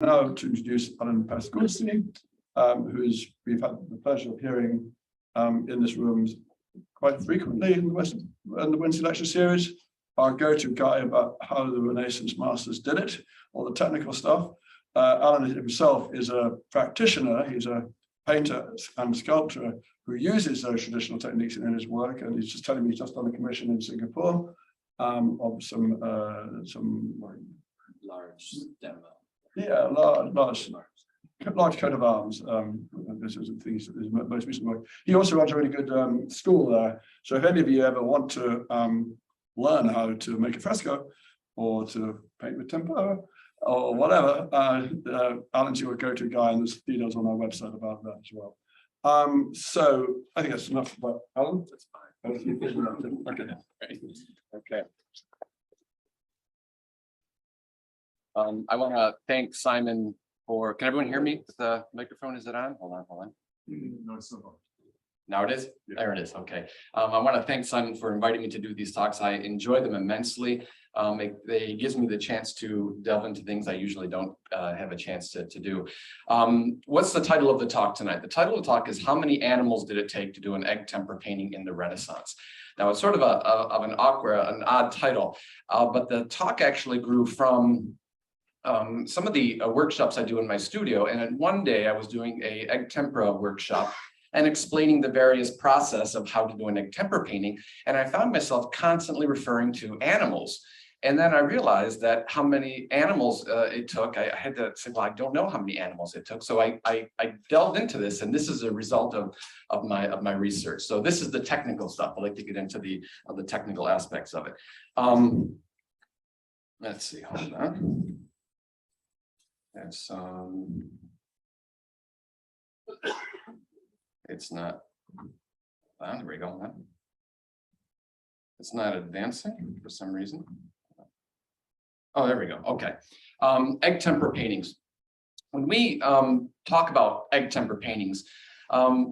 Now to introduce Alan Pascuzzi, we've had the pleasure of hearing in this room quite frequently in the Wednesday lecture series, our go-to guy about how the Renaissance masters did it, all the technical stuff. Alan himself is a practitioner. He's a painter and sculptor who uses those traditional techniques in his work, and he's just telling me he's just done a commission in Singapore of some large demo. Yeah, large coat of arms. This is his most recent work. He also runs a really good school there. So if any of you ever want to learn how to make a fresco or to paint with tempera or whatever, Alan's your go-to guy, and there's details on our website about that as well. So I think that's enough about Alan. That's fine. Okay. Okay. I want to thank Simon for, can everyone hear me with the microphone? Is it on? Hold on. No, it's not on. Now it is? Yeah. There it is. Okay. I want to thank Simon for inviting me to do these talks. I enjoy them immensely. It gives me the chance to delve into things I usually don't have a chance to do. What's the title of the talk tonight? The title of the talk is How Many Animals Did It Take to Do an Egg Tempera Painting in the Renaissance? Now it's sort of an odd title, but the talk actually grew from some of the workshops I do in my studio. And then one day I was doing a egg tempera workshop and explaining the various process of how to do an egg tempera painting. And I found myself constantly referring to animals. And then I realized that how many animals it took. I had to say, well, I don't know how many animals it took. So I delved into this, and this is a result of my research. So this is the technical stuff. I like to get into the technical aspects of it. Let's see, hold on. It's not, there we go. It's not advancing for some reason. Oh, there we go. Okay. Egg tempera paintings. When we talk about egg tempera paintings,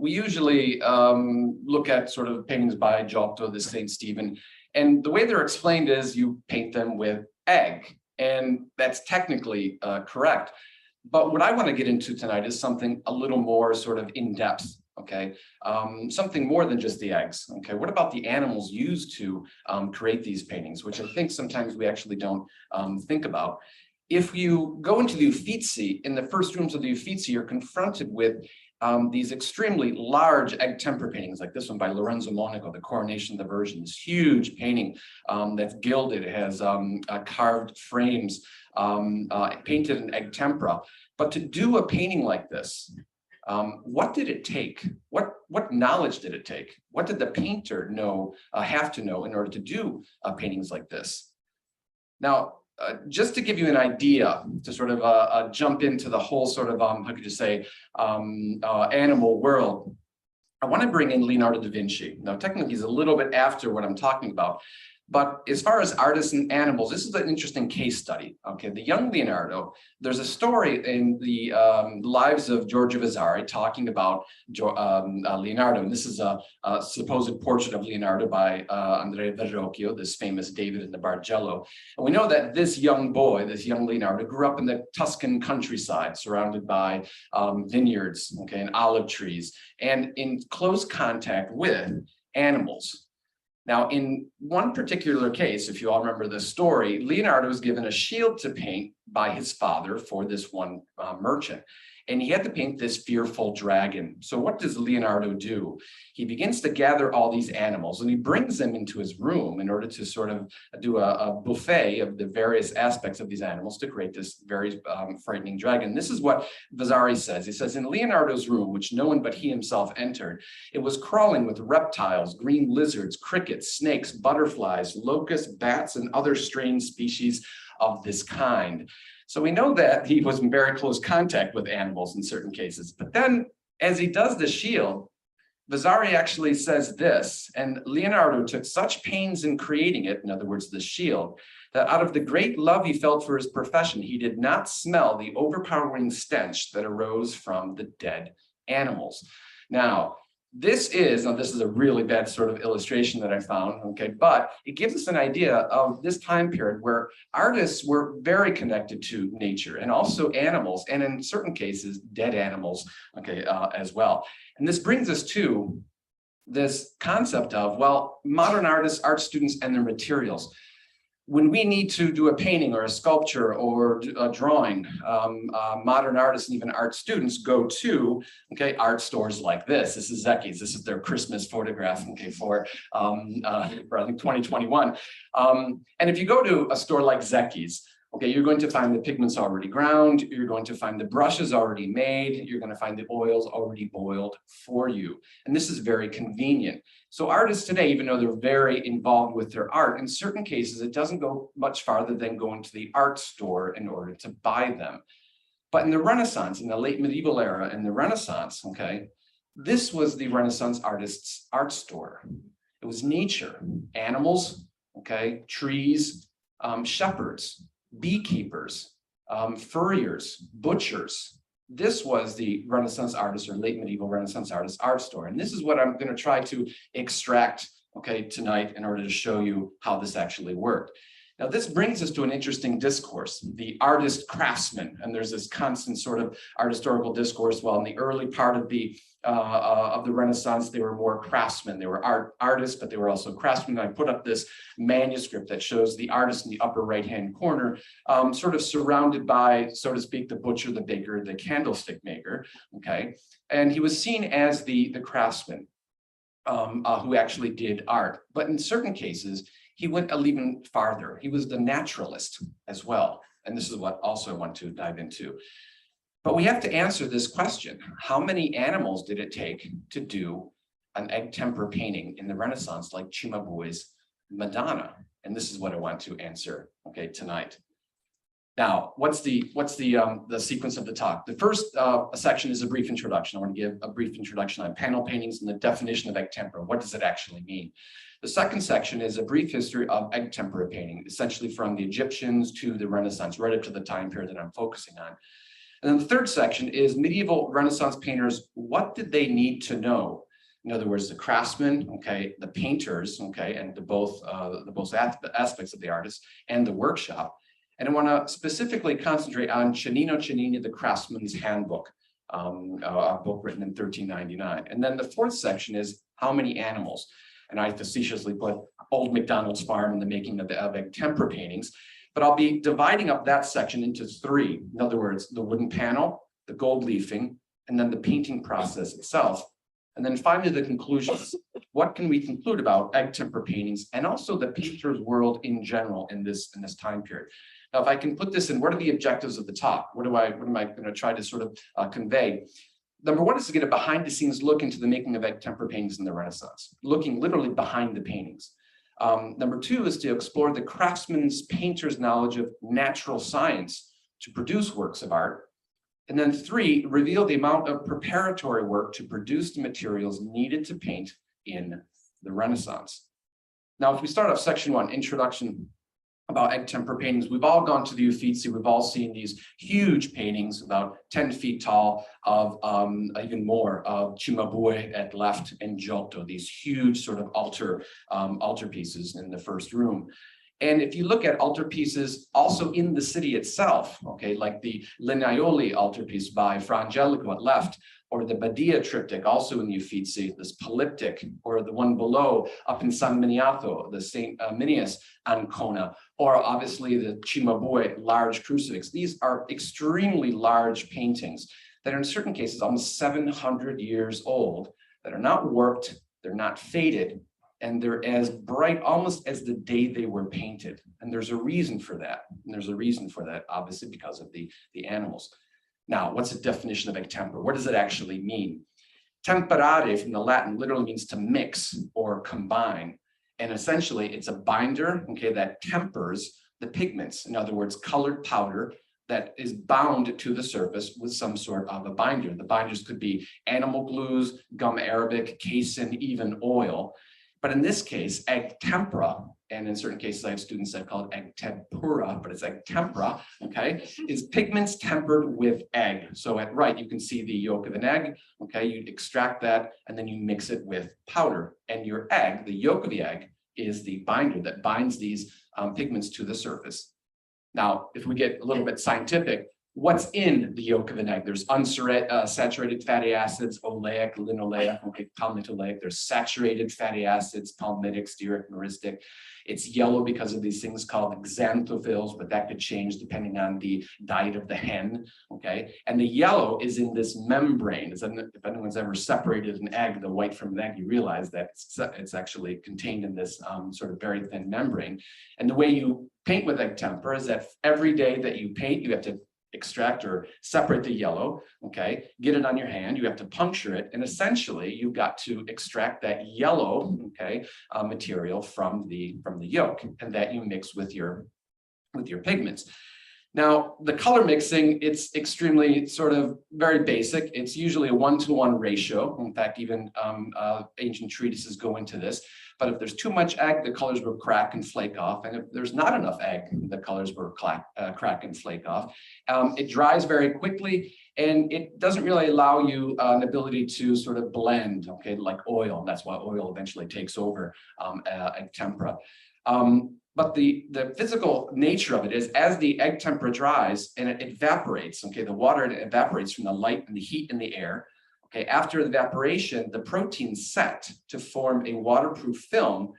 we usually look at sort of paintings by Giotto, the St. Stephen, and the way they're explained is you paint them with egg. And that's technically correct. But what I want to get into tonight is something a little more sort of in-depth, okay? Something more than just the eggs, okay? What about the animals used to create these paintings, which I think sometimes we actually don't think about. If you go into the Uffizi, in the first rooms of the Uffizi, you're confronted with these extremely large egg tempera paintings, like this one by Lorenzo Monaco, the Coronation of the Virgin, this huge painting that's gilded. It has carved frames, painted in egg tempera. But to do a painting like this, what did it take? What knowledge did it take? What did the painter have to know in order to do paintings like this? Now, just to give you an idea, to sort of jump into the whole sort of, how could you say, animal world, I want to bring in Leonardo da Vinci. Now, technically, he's a little bit after what I'm talking about. But as far as artists and animals, this is an interesting case study. Okay, the young Leonardo, there's a story in the lives of Giorgio Vasari talking about Leonardo. And this is a supposed portrait of Leonardo by Andrea Verrocchio, this famous David in the Bargello. And we know that this young boy, this young Leonardo, grew up in the Tuscan countryside, surrounded by vineyards, okay, and olive trees, and in close contact with animals. Now, in one particular case, if you all remember the story, Leonardo was given a shield to paint by his father for this one merchant. And he had to paint this fearful dragon. So what does Leonardo do? He begins to gather all these animals and he brings them into his room in order to sort of do a buffet of the various aspects of these animals to create this very frightening dragon. This is what Vasari says. He says, in Leonardo's room, which no one but he himself entered, it was crawling with reptiles, green lizards, crickets, snakes, butterflies, locusts, bats, and other strange species of this kind. So we know that he was in very close contact with animals in certain cases. But then as he does the shield, Vasari actually says this, and Leonardo took such pains in creating it, in other words, the shield, that out of the great love he felt for his profession, he did not smell the overpowering stench that arose from the dead animals. Now, This is a really bad sort of illustration that I found, okay, but it gives us an idea of this time period where artists were very connected to nature and also animals, and in certain cases, dead animals, okay, as well. And this brings us to this concept of, well, modern artists, art students, and their materials. When we need to do a painting or a sculpture or a drawing, modern artists and even art students go to, okay, art stores like this. This is Zecchi's. This is their Christmas photograph, okay, for I think 2021. And if you go to a store like Zecchi's, okay, you're going to find the pigments already ground. You're going to find the brushes already made. You're going to find the oils already boiled for you. And this is very convenient. So artists today, even though they're very involved with their art, in certain cases, it doesn't go much farther than going to the art store in order to buy them. But in the Renaissance, in the late medieval era, in the Renaissance, okay, this was the Renaissance artist's art store. It was nature, animals, okay, trees, shepherds, beekeepers, furriers, butchers. This was the Renaissance artist or late medieval Renaissance artist art store. And this is what I'm going to try to extract, okay, tonight in order to show you how this actually worked. Now, this brings us to an interesting discourse, the artist craftsman. And there's this constant sort of art historical discourse. Well, in the early part of the Renaissance, they were more craftsmen. They were artists, but they were also craftsmen. I put up this manuscript that shows the artist in the upper right-hand corner, sort of surrounded by, so to speak, the butcher, the baker, the candlestick maker, okay? And he was seen as the craftsman who actually did art. But in certain cases, he went even farther. He was the naturalist as well. And this is what also I want to dive into. But we have to answer this question. How many animals did it take to do an egg tempera painting in the Renaissance like Cimabue's Madonna? And this is what I want to answer, okay, tonight. Now, what's the sequence of the talk? The first section is a brief introduction. I want to give a brief introduction on panel paintings and the definition of egg tempera. What does it actually mean? The second section is a brief history of egg tempera painting, essentially from the Egyptians to the Renaissance, right up to the time period that I'm focusing on. And then the third section is medieval Renaissance painters. What did they need to know? In other words, the craftsmen, okay, the painters, okay, and the both aspects of the artist and the workshop. And I want to specifically concentrate on Cennino Cennini, the Craftsman's Handbook, a book written in 1399. And then the fourth section is how many animals? And I facetiously put Old MacDonald's Farm in the making of egg tempera paintings. But I'll be dividing up that section into three. In other words, the wooden panel, the gold leafing, and then the painting process itself. And then finally, the conclusions. What can we conclude about egg tempera paintings and also the painter's world in general in this time period? Now, if I can put this in, what are the objectives of the talk? What am I going to try to sort of convey? Number one is to get a behind the scenes look into the making of egg tempera paintings in the Renaissance, looking literally behind the paintings. Number two is to explore the craftsman's painter's knowledge of natural science to produce works of art. And then three, reveal the amount of preparatory work to produce the materials needed to paint in the Renaissance. Now, if we start off section one, introduction about egg tempera paintings, we've all gone to the Uffizi, we've all seen these huge paintings about 10 feet tall of even more of Cimabue at left and Giotto, these huge sort of altar pieces in the first room. And if you look at altarpieces also in the city itself, okay, like the Lignaioli altarpiece by Fra Angelico at left, or the Badia triptych also in the Uffizi, this polyptych, or the one below up in San Miniato, the St. Minius Ancona, or obviously the Cimabue large crucifix. These are extremely large paintings that are in certain cases almost 700 years old, that are not warped, they're not faded, and they're as bright almost as the day they were painted. And there's a reason for that. And there's a reason for that, obviously, because of the animals. Now, what's the definition of egg tempera? What does it actually mean? Temperare from the Latin literally means to mix or combine. And essentially, it's a binder, okay, that tempers the pigments. In other words, colored powder that is bound to the surface with some sort of a binder. The binders could be animal glues, gum arabic, casein, even oil. But in this case, egg tempera, and in certain cases I have students that call it egg tempura, but it's egg tempera, okay, is pigments tempered with egg. So at right, you can see the yolk of an egg, okay, you extract that and then you mix it with powder, and your egg, the yolk of the egg, is the binder that binds these pigments to the surface. Now, if we get a little bit scientific, what's in the yolk of an egg? There's unsaturated fatty acids, oleic, linoleic, okay, palmitoleic. There's saturated fatty acids, palmitic, stearic, myristic. It's yellow because of these things called xanthophylls, but that could change depending on the diet of the hen, okay? And the yellow is in this membrane. If anyone's ever separated an egg, the white from an egg, you realize that it's actually contained in this sort of very thin membrane. And the way you paint with egg tempera is that every day that you paint, you have to extract or separate the yellow, okay, get it on your hand, you have to puncture it, and essentially you've got to extract that yellow, okay, material from the yolk, and that you mix with your pigments. Now, the color mixing, it's extremely sort of very basic. It's usually a 1-to-1 ratio. In fact, even ancient treatises go into this. But if there's too much egg, the colors will crack and flake off. And if there's not enough egg, the colors will crack and flake off. It dries very quickly, and it doesn't really allow you an ability to sort of blend, okay, like oil. That's why oil eventually takes over egg tempera. But the physical nature of it is, as the egg tempera dries and it evaporates, okay, the water evaporates from the light and the heat in the air. Okay, after the evaporation, the proteins set to form a waterproof film,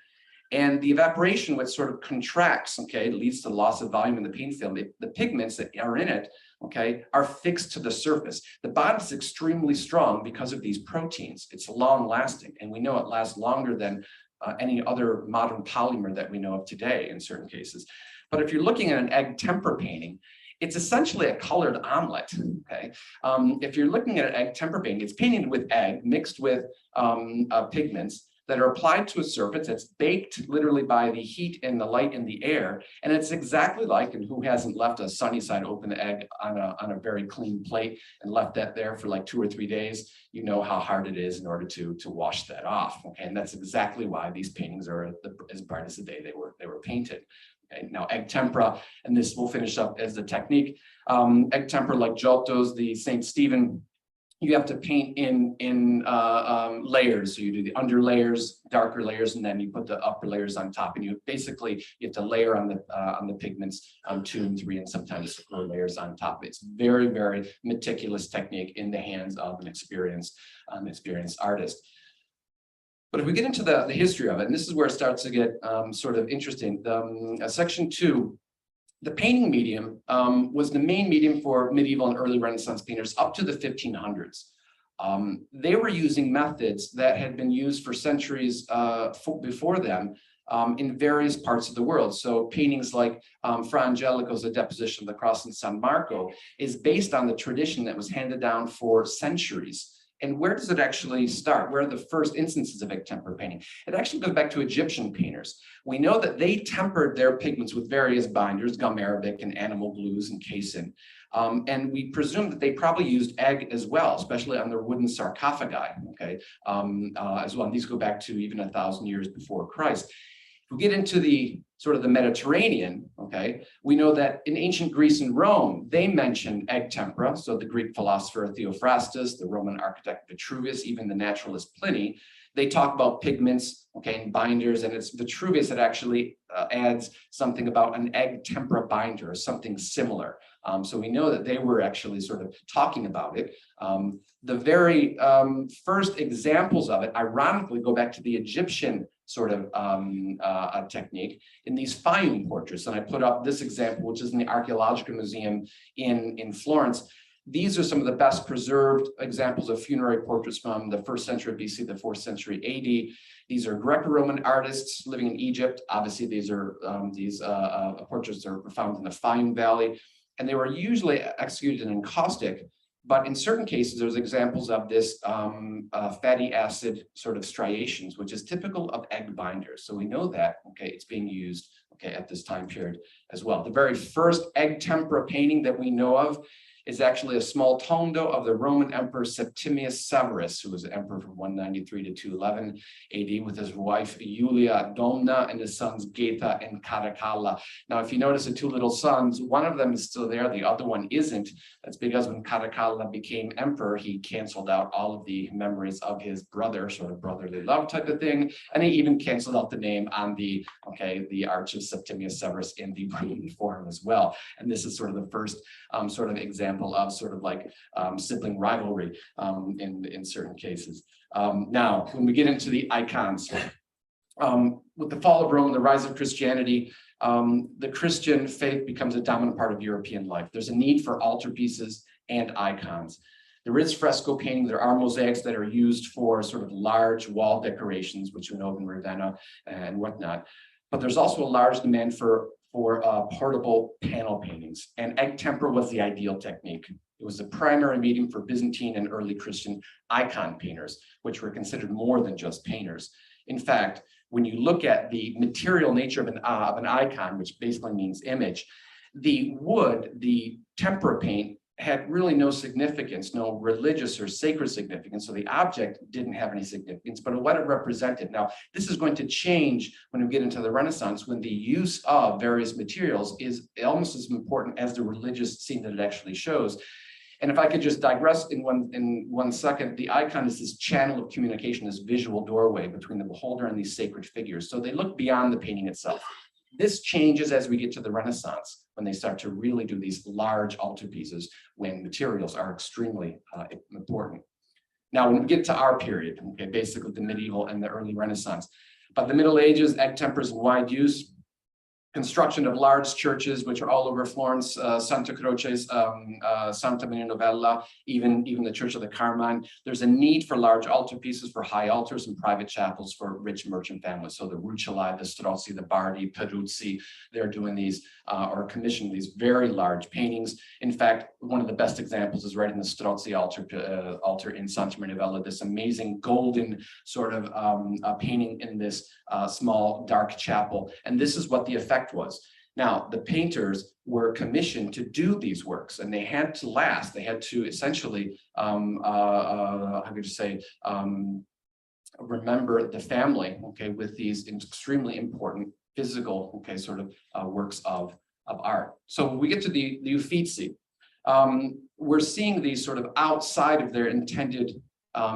and the evaporation, which sort of contracts, okay, leads to loss of volume in the paint film. The pigments that are in it, okay, are fixed to the surface. The bond is extremely strong because of these proteins. It's long lasting, and we know it lasts longer than any other modern polymer that we know of today in certain cases. But if you're looking at an egg tempera painting, it's essentially a colored omelet, okay? If you're looking at an egg tempera painting, it's painted with egg mixed with pigments that are applied to a surface that's baked literally by the heat and the light in the air. And it's exactly like, and who hasn't left a sunny side open egg on a very clean plate and left that there for like 2 or 3 days, you know how hard it is in order to wash that off. Okay, and that's exactly why these paintings are as bright as the day they were painted. Okay, now egg tempera, and this will finish up as the technique. Egg tempera, like Giotto's, the St. Stephen, you have to paint in layers. So you do the under layers, darker layers, and then you put the upper layers on top. And you have to layer on the pigments 2 and 3, and sometimes 4 layers on top. It's very, very meticulous technique in the hands of an experienced artist. But if we get into the history of it, and this is where it starts to get sort of interesting. Section 2. The painting medium was the main medium for medieval and early Renaissance painters up to the 1500s. They were using methods that had been used for centuries before them in various parts of the world. So paintings like Fra Angelico's A Deposition of the Cross in San Marco is based on the tradition that was handed down for centuries. And where does it actually start? Where are the first instances of egg tempera painting? It actually goes back to Egyptian painters. We know that they tempered their pigments with various binders, gum arabic and animal glues and casein. And we presume that they probably used egg as well, especially on their wooden sarcophagi, okay, as well. And these go back to even 1,000 years before Christ. If we get into the sort of the Mediterranean, okay, we know that in ancient Greece and Rome, they mentioned egg tempera. So the Greek philosopher Theophrastus, the Roman architect Vitruvius, even the naturalist Pliny, they talk about pigments, okay, and binders, and it's Vitruvius that actually adds something about an egg tempera binder or something similar. So we know that they were actually sort of talking about it. The very first examples of it, ironically, go back to the Egyptian sort of technique in these Fayum portraits. And I put up this example, which is in the Archaeological Museum in Florence. These are some of the best preserved examples of funerary portraits from the 1st century BC, the 4th century AD. These are Greco-Roman artists living in Egypt. Obviously, these portraits are found in the Fayum Valley, and they were usually executed in encaustic. But in certain cases, there's examples of this fatty acid sort of striations, which is typical of egg binders. So we know that, okay, it's being used, okay, at this time period as well. The very first egg tempera painting that we know of is actually a small tondo of the Roman Emperor Septimius Severus, who was emperor from 193 to 211 AD, with his wife Julia Domna and his sons Geta and Caracalla. Now, if you notice the two little sons, one of them is still there, the other one isn't. That's because when Caracalla became emperor, he canceled out all of the memories of his brother, sort of brotherly love type of thing, and he even canceled out the name on the Arch of Septimius Severus in the Roman form as well. And this is sort of the first sort of example of sort of like sibling rivalry in certain cases. Now, when we get into the icons, with the fall of Rome and the rise of Christianity, the Christian faith becomes a dominant part of European life. There's a need for altarpieces and icons. There is fresco painting. There are mosaics that are used for sort of large wall decorations, which we know in Ravenna and whatnot. But there's also a large demand for portable panel paintings, and egg tempera was the ideal technique. It was the primary medium for Byzantine and early Christian icon painters, which were considered more than just painters. In fact, when you look at the material nature of an icon, which basically means image, the wood, the tempera paint, had really no significance, no religious or sacred significance. So the object didn't have any significance, but what it represented. Now, this is going to change when we get into the Renaissance, when the use of various materials is almost as important as the religious scene that it actually shows. And if I could just digress in one second, the icon is this channel of communication, this visual doorway between the beholder and these sacred figures. So they look beyond the painting itself. This changes as we get to the Renaissance, when they start to really do these large altarpieces, when materials are extremely important. Now, when we get to our period, basically the medieval and the early Renaissance, by the Middle Ages, egg tempera is in wide use. Construction of large churches, which are all over Florence, Santa Croce's, Santa Maria Novella, even the Church of the Carmine. There's a need for large altarpieces, for high altars and private chapels for rich merchant families. So the Rucellai, the Strozzi, the Bardi, Peruzzi, they're doing these or commissioning these very large paintings. In fact, one of the best examples is right in the Strozzi altar in Santa Maria Novella, this amazing golden sort of painting in this small dark chapel. And this is what the effect was. Now, the painters were commissioned to do these works, and they had to last. They had to essentially, how could you say, remember the family, with these extremely important physical, sort of works of art. So when we get to the Uffizi, we're seeing these sort of outside of their intended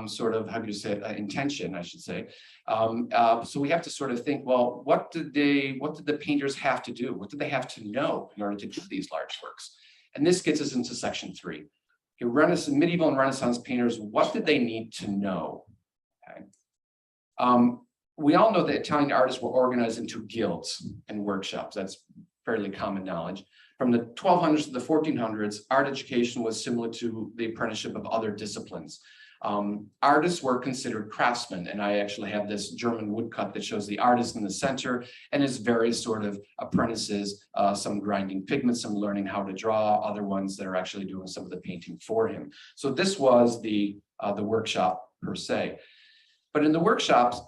sort of, how do you say it, intention, I should say. So we have to sort of think, well, what did the painters have to do? What did they have to know in order to do these large works? And this gets us into section 3. Medieval and Renaissance painters, what did they need to know? We all know that Italian artists were organized into guilds and workshops. That's fairly common knowledge. From the 1200s to the 1400s, art education was similar to the apprenticeship of other disciplines. Artists were considered craftsmen, and I actually have this German woodcut that shows the artist in the center and his various sort of apprentices, some grinding pigments, some learning how to draw, other ones that are actually doing some of the painting for him. So this was the workshop per se. But in the workshops,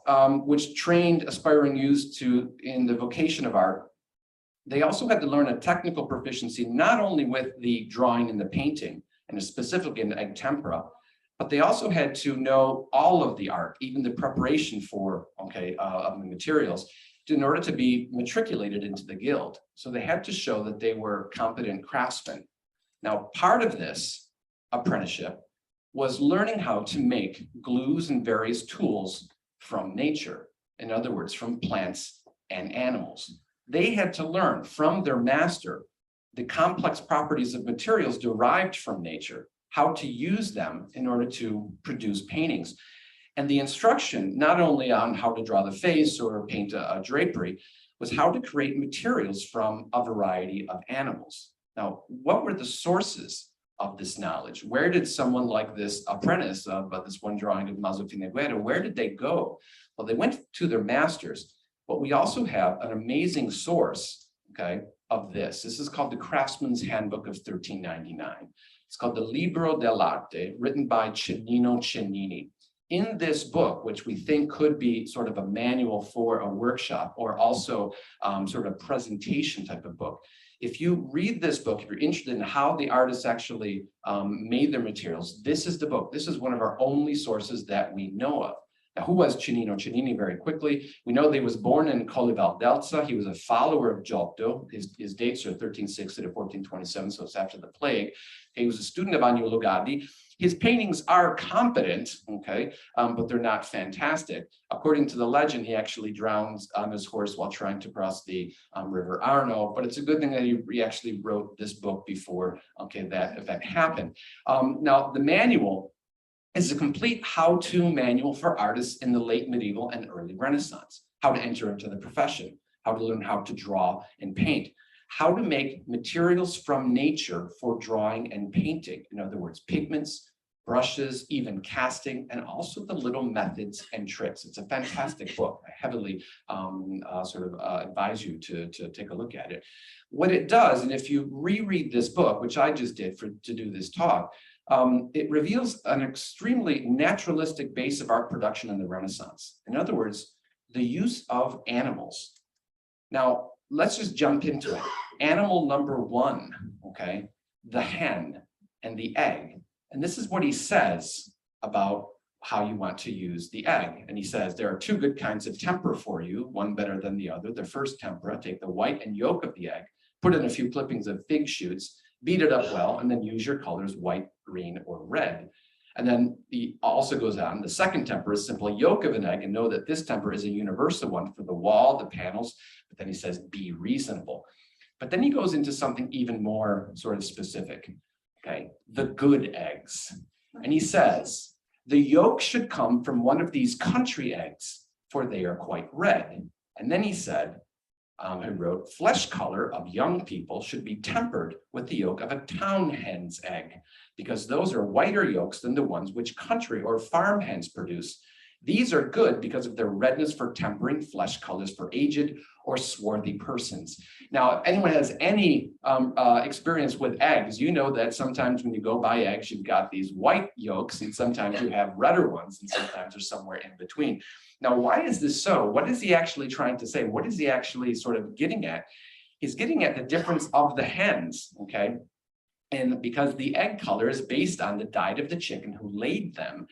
which trained aspiring youths in the vocation of art, they also had to learn a technical proficiency, not only with the drawing and the painting, and specifically in the egg tempera, but they also had to know all of the art, even the preparation for, of the materials, in order to be matriculated into the guild. So they had to show that they were competent craftsmen. Now, part of this apprenticeship was learning how to make glues and various tools from nature. In other words, from plants and animals. They had to learn from their master the complex properties of materials derived from nature, how to use them in order to produce paintings. And the instruction, not only on how to draw the face or paint a drapery, was how to create materials from a variety of animals. Now, what were the sources of this knowledge? Where did someone like this apprentice of this one drawing of Maso Fineguerra, where did they go? Well, they went to their masters, but we also have an amazing source, of this. This is called the Craftsman's Handbook of 1399. It's called the Libro dell'Arte, written by Cennino Cennini. In this book, which we think could be sort of a manual for a workshop or also sort of a presentation type of book, if you read this book, if you're interested in how the artists actually made their materials, this is the book. This is one of our only sources that we know of. Now, who was Cennino? Cennini, very quickly, we know that he was born in Colle Valdelsa. He was a follower of Giotto. His dates are 1360 to 1427, so it's after the plague. He was a student of Agnolo Gaddi. His paintings are competent, okay, but they're not fantastic. According to the legend, he actually drowns on his horse while trying to cross the river Arno, but it's a good thing that he actually wrote this book before, okay, that event happened. Now, the manual is a complete how-to manual for artists in the late medieval and early Renaissance, how to enter into the profession, how to learn how to draw and paint, how to make materials from nature for drawing and painting. In other words, pigments, brushes, even casting, and also the little methods and tricks. It's a fantastic book. I heavily advise you to take a look at it. What it does, and if you reread this book, which I just did to do this talk, it reveals an extremely naturalistic base of art production in the Renaissance. In other words, the use of animals. Now, let's just jump into it. Animal number one, okay, the hen and the egg. And this is what he says about how you want to use the egg. And he says, there are two good kinds of tempera for you, one better than the other. The first tempera, take the white and yolk of the egg, put in a few clippings of fig shoots, beat it up well, and then use your colors white, green, or red. And then he also goes on, the second tempera is simply yolk of an egg, and know that this tempera is a universal one for the wall, the panels, but then he says, be reasonable. But then he goes into something even more sort of specific, okay? The good eggs. And he says, the yolk should come from one of these country eggs, for they are quite red. And then he said, who wrote, flesh color of young people should be tempered with the yolk of a town hen's egg, because those are whiter yolks than the ones which country or farm hens produce. These are good because of their redness for tempering flesh colors for aged or swarthy persons. Now, if anyone has any experience with eggs, you know that sometimes when you go buy eggs, you've got these white yolks, and sometimes you have redder ones, and sometimes they're somewhere in between. Now, why is this so? What is he actually trying to say? What is he actually sort of getting at? He's getting at the difference of the hens, okay? And because the egg color is based on the diet of the chicken who laid them,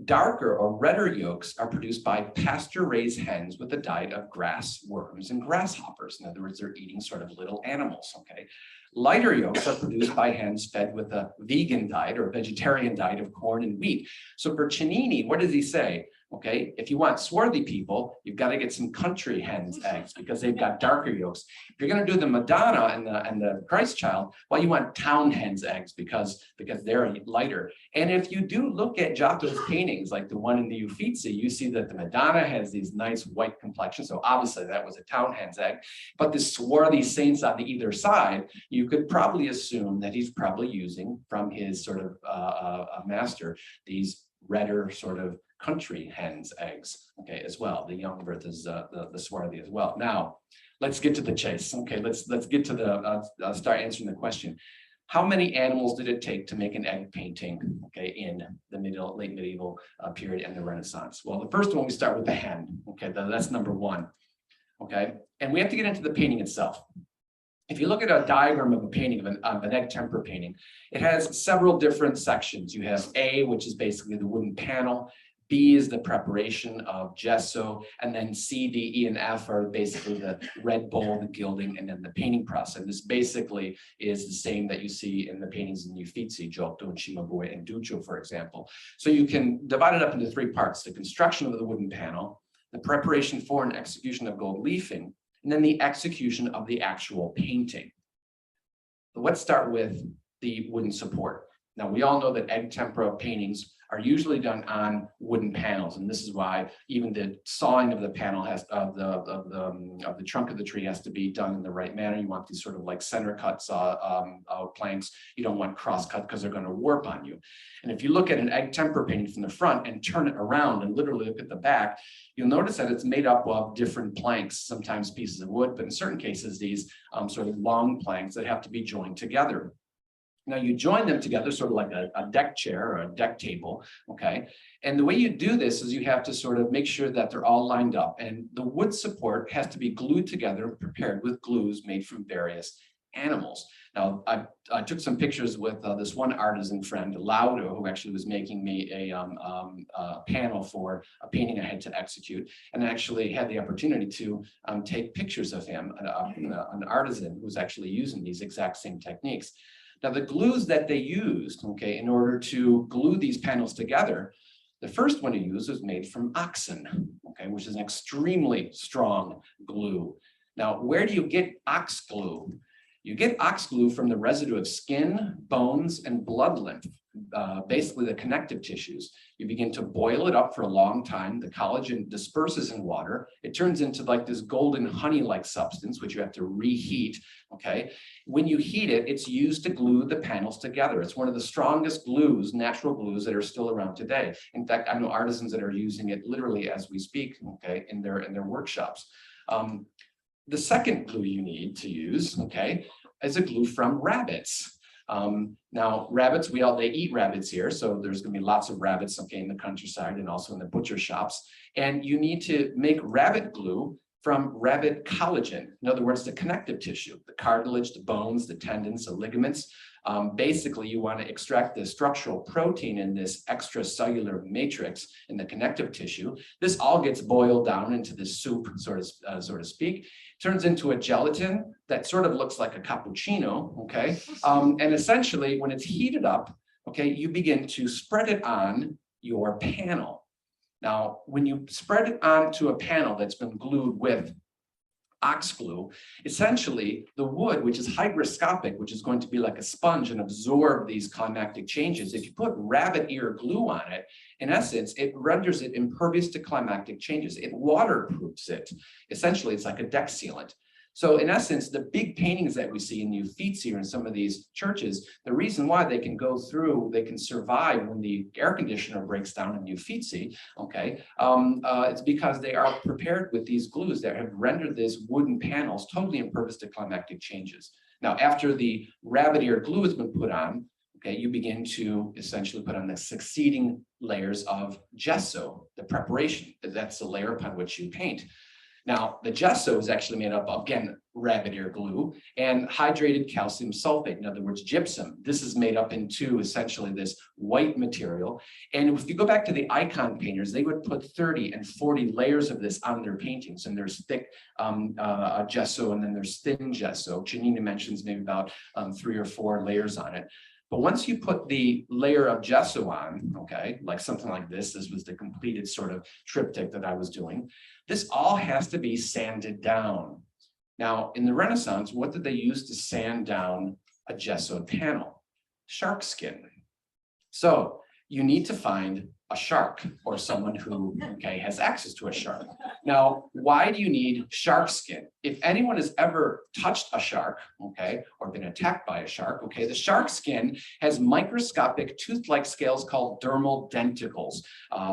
darker or redder yolks are produced by pasture-raised hens with a diet of grass, worms, and grasshoppers. In other words, they're eating sort of little animals, okay? Lighter yolks are produced by hens fed with a vegan diet or a vegetarian diet of corn and wheat. So for Cennini, what does he say? Okay, if you want swarthy people, you've got to get some country hens eggs because they've got darker yolks. If you're going to do the Madonna and the Christ child, well, you want town hens eggs because they're lighter. And if you do look at Giotto's paintings, like the one in the Uffizi, you see that the Madonna has these nice white complexions. So obviously that was a town hen's egg. But the swarthy saints on the either side, you could probably assume that he's probably using from his sort of master these redder sort of country hens eggs, okay, as well. The young versus the swarthy as well. Now, let's get to the chase. Okay, let's get to the start answering the question. How many animals did it take to make an egg painting, okay, in the late medieval period and the Renaissance? Well, the first one, we start with the hen. Okay, that's number one. Okay, and we have to get into the painting itself. If you look at a diagram of a painting of an egg tempera painting, it has several different sections. You have A, which is basically the wooden panel. B is the preparation of gesso, and then C, D, E, and F are basically the red bowl, the gilding, and then the painting process. And this basically is the same that you see in the paintings in Uffizi, Giotto, and Cimabue, and Duccio, for example. So you can divide it up into three parts: the construction of the wooden panel, the preparation for and execution of gold leafing, and then the execution of the actual painting. So let's start with the wooden support. Now, we all know that egg tempera paintings are usually done on wooden panels, and this is why even the sawing of the panel of the trunk of the tree has to be done in the right manner. You want these sort of like center cut planks. You don't want cross cut because they're going to warp on you. And if you look at an egg tempera painting from the front and turn it around and literally look at the back, you'll notice that it's made up of different planks, sometimes pieces of wood, but in certain cases, these sort of long planks that have to be joined together. Now you join them together sort of like a deck chair or a deck table, okay? And the way you do this is you have to sort of make sure that they're all lined up, and the wood support has to be glued together and prepared with glues made from various animals. Now, I took some pictures with this one artisan friend, Laudo, who actually was making me a panel for a painting I had to execute, and I actually had the opportunity to take pictures of him, an artisan who's actually using these exact same techniques. Now, the glues that they used, okay, in order to glue these panels together, the first one to use was made from oxen, okay, which is an extremely strong glue. Now, where do you get ox glue? You get ox glue from the residue of skin, bones, and blood lymph, basically the connective tissues. You begin to boil it up for a long time. The collagen disperses in water. It turns into like this golden honey-like substance, which you have to reheat, okay? When you heat it, it's used to glue the panels together. It's one of the strongest glues, natural glues that are still around today. In fact, I know artisans that are using it literally as we speak, okay, in their workshops. The second glue you need to use, okay, is a glue from rabbits. Now, rabbits, they eat rabbits here, so there's gonna be lots of rabbits, okay, in the countryside and also in the butcher shops. And you need to make rabbit glue from rabbit collagen. In other words, the connective tissue, the cartilage, the bones, the tendons, the ligaments. Basically, you want to extract the structural protein in this extracellular matrix in the connective tissue. This all gets boiled down into this soup, so to speak. Turns into a gelatin that sort of looks like a cappuccino, okay? And essentially, when it's heated up, okay, you begin to spread it on your panel. Now, when you spread it onto a panel that's been glued with ox glue, essentially the wood, which is hygroscopic, which is going to be like a sponge and absorb these climactic changes. If you put rabbit ear glue on it, in essence, it renders it impervious to climactic changes. It waterproofs it. Essentially, it's like a deck sealant. So in essence, the big paintings that we see in the Uffizi or in some of these churches, the reason why they can go through, they can survive when the air conditioner breaks down in the Uffizi, okay, it's because they are prepared with these glues that have rendered these wooden panels totally impervious to climactic changes. Now, after the rabbit ear glue has been put on, okay, you begin to essentially put on the succeeding layers of gesso, the preparation. That's the layer upon which you paint. Now, the gesso is actually made up of, again, rabbit ear glue and hydrated calcium sulfate, in other words, gypsum. This is made up into essentially this white material. And if you go back to the icon painters, they would put 30 and 40 layers of this on their paintings. And there's thick gesso, and then there's thin gesso. Janina mentions maybe about 3 or 4 layers on it. But once you put the layer of gesso on, okay, like something like this was the completed sort of triptych that I was doing. This all has to be sanded down. Now, in the Renaissance, what did they use to sand down a gessoed panel? Shark skin. So you need to find a shark or someone who, okay, has access to a shark. Now, why do you need shark skin? If anyone has ever touched a shark, okay, or been attacked by a shark, okay, the shark skin has microscopic tooth-like scales called dermal denticles.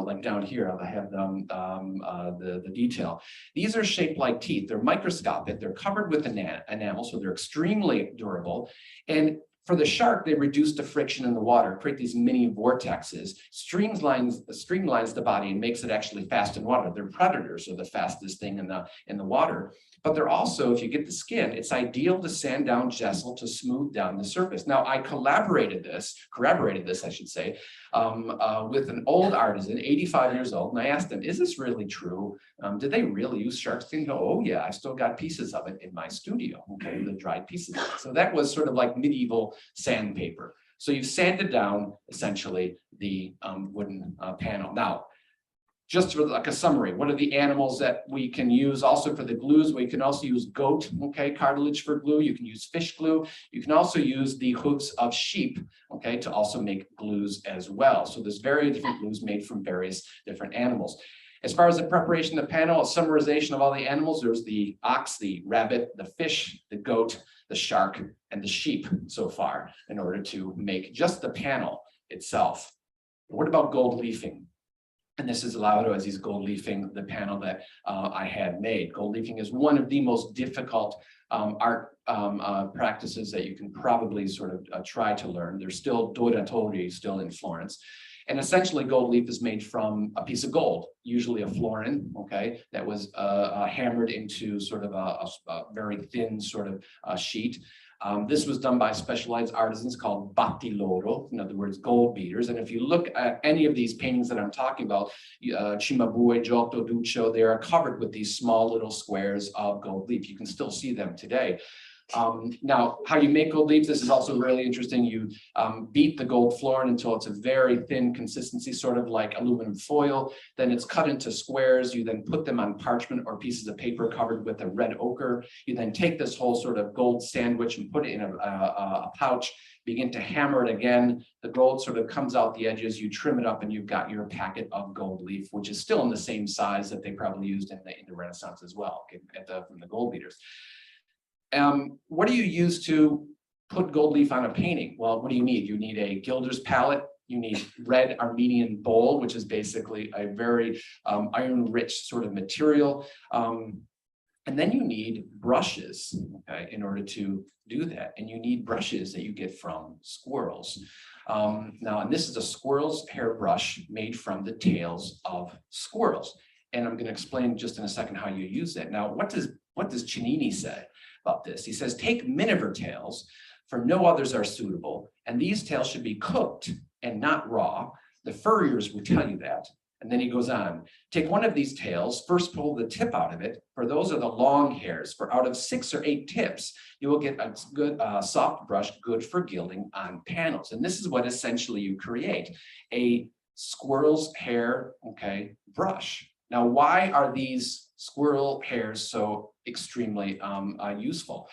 Like down here, I have the detail. These are shaped like teeth. They're microscopic. They're covered with enamel, so they're extremely durable. And for the shark, they reduce the friction in the water, create these mini vortexes, streamlines the body and makes it actually fast in water. They're predators, so the fastest thing in the water. But they're also, if you get the skin, it's ideal to sand down gesso to smooth down the surface. Now, I corroborated this, I should say, with an old artisan, 85 years old, and I asked him, is this really true? Did they really use shark skin? Oh yeah, I still got pieces of it in my studio, okay, the dried pieces of it. So that was sort of like medieval sandpaper. So you've sanded down, essentially, the wooden panel. Now, just for like a summary, what are the animals that we can use also for the glues? We can also use goat, okay, cartilage for glue. You can use fish glue. You can also use the hooves of sheep, okay, to also make glues as well. So there's very different glues made from various different animals. As far as the preparation of the panel, a summarization of all the animals, there's the ox, the rabbit, the fish, the goat, the shark, and the sheep so far in order to make just the panel itself. What about gold leafing? And this is Laudo as he's gold leafing the panel that I had made. Gold leafing is one of the most difficult art practices that you can probably sort of try to learn. There's still Doratori still in Florence. And essentially gold leaf is made from a piece of gold, usually a florin, okay, that was hammered into sort of a very thin sort of sheet. This was done by specialized artisans called battiloro, in other words, gold beaters. And if you look at any of these paintings that I'm talking about, Cimabue, Giotto, Duccio, they are covered with these small little squares of gold leaf. You can still see them today. Now, how you make gold leaf, this is also really interesting. You beat the gold florin until it's a very thin consistency, sort of like aluminum foil. Then it's cut into squares. You then put them on parchment or pieces of paper covered with a red ochre. You then take this whole sort of gold sandwich and put it in a pouch, begin to hammer it again. The gold sort of comes out the edges, you trim it up, and you've got your packet of gold leaf, which is still in the same size that they probably used in the Renaissance as well, from the gold beaters. What do you use to put gold leaf on a painting? Well, what do you need? You need a gilder's palette. You need red Armenian bowl, which is basically a very iron-rich sort of material. And then you need brushes, okay, in order to do that. And you need brushes that you get from squirrels. Now, and this is a squirrel's hairbrush made from the tails of squirrels. And I'm going to explain just in a second how you use that. Now, what does Cennini say about this? He says, take miniver tails, for no others are suitable, and these tails should be cooked and not raw. The furriers will tell you that. And then he goes on, take one of these tails, first pull the tip out of it, for those are the long hairs. For out of 6 or 8 tips, you will get a good soft brush, good for gilding on panels. And this is what essentially you create, a squirrel's hair, okay, brush. Now, why are these squirrel hairs so extremely useful?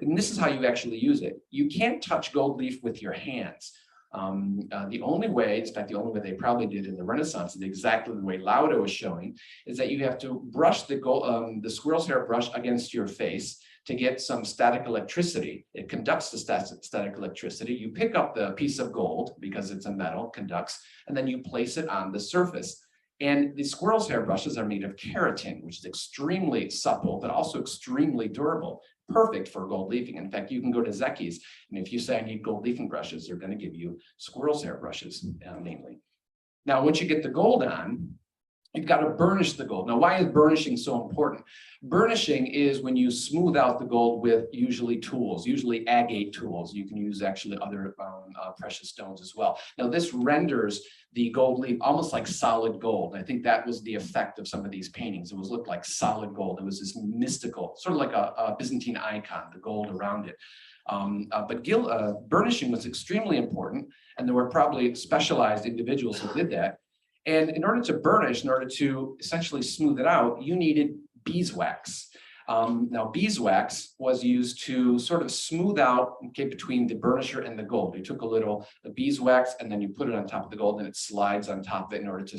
And this is how you actually use it. You can't touch gold leaf with your hands. The only way, in fact, the only way they probably did in the Renaissance, is exactly the way Lauda is showing, is that you have to brush the squirrel's hair brush against your face to get some static electricity. It conducts the static electricity. You pick up the piece of gold because it's a metal, conducts, and then you place it on the surface. And the squirrel's hair brushes are made of keratin, which is extremely supple, but also extremely durable, perfect for gold leafing. In fact, you can go to Zecchi's, and if you say I need gold leafing brushes, they're going to give you squirrel's hair brushes, mainly. Now, once you get the gold on, you've got to burnish the gold. Now, why is burnishing so important? Burnishing is when you smooth out the gold with usually tools, usually agate tools. You can use actually other precious stones as well. Now, this renders the gold leaf almost like solid gold. I think that was the effect of some of these paintings. It was looked like solid gold. It was this mystical, sort of like a Byzantine icon, the gold around it. But burnishing was extremely important, and there were probably specialized individuals who did that. And in order to burnish, in order to essentially smooth it out, you needed beeswax. Now, beeswax was used to sort of smooth out, okay, between the burnisher and the gold. You took a little beeswax and then you put it on top of the gold, and it slides on top of it in order to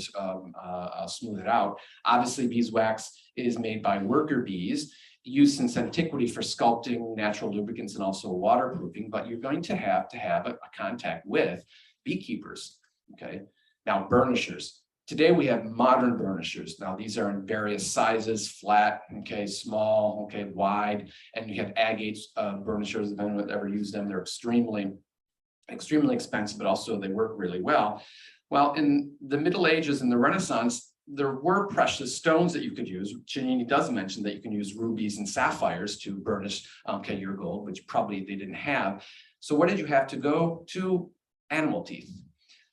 smooth it out. Obviously, beeswax is made by worker bees, used since antiquity for sculpting, natural lubricants, and also waterproofing. But you're going to have a contact with beekeepers, okay? Now, burnishers. Today we have modern burnishers. Now, these are in various sizes, flat, okay, small, okay, wide, and you have agate burnishers. If anyone ever used them, they're extremely expensive, but also they work really well. Well, in the Middle Ages and the Renaissance, there were precious stones that you could use. Cennini does mention that you can use rubies and sapphires to burnish, okay, your gold, which probably they didn't have. So what did you have to go to? Animal teeth.